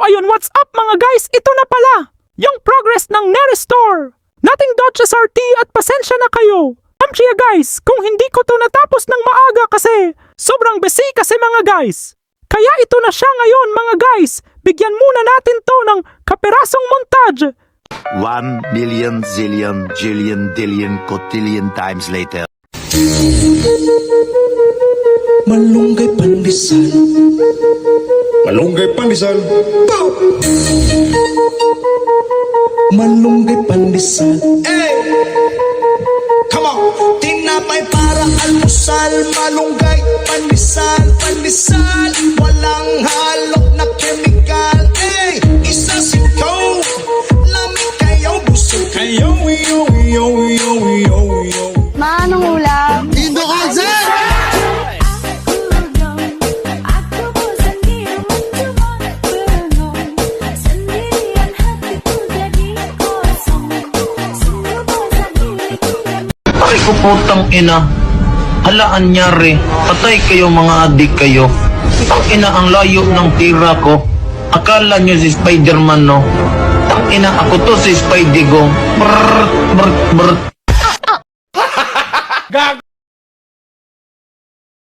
ayun, what's up mga guys? Ito na pala, yung progress ng Nerestore. Nating Dodge SRT at pasensya na kayo. Amchiya guys, kung hindi ko to natapos ng maaga kasi sobrang busy kasi mga guys. Kaya ito na siya ngayon mga guys. Bigyan muna natin to ng kaperasong montage. 1 million zillion jillion dillion cotillion times later. Malunggay pandesal. Malunggay pandesal. Malunggay pandesal. Hey! Come on! Tinapay para almusal. Malunggay pandesal. Pandesal. Walang halok na kemikal. Hey! Isa sikaw. Lamig kayo. Busog kayo. Yo, yo, yo, yo, yo. Manong ulam. Indo Kaze! Ay ko putang ina. Halaan nyari. Patay kayo mga adik kayo. Ang ina ang layo ng tira ko. Akala nyo si Spider-Man no? Ang ina ako to si Spidey go. Brrr, brrr, brrr.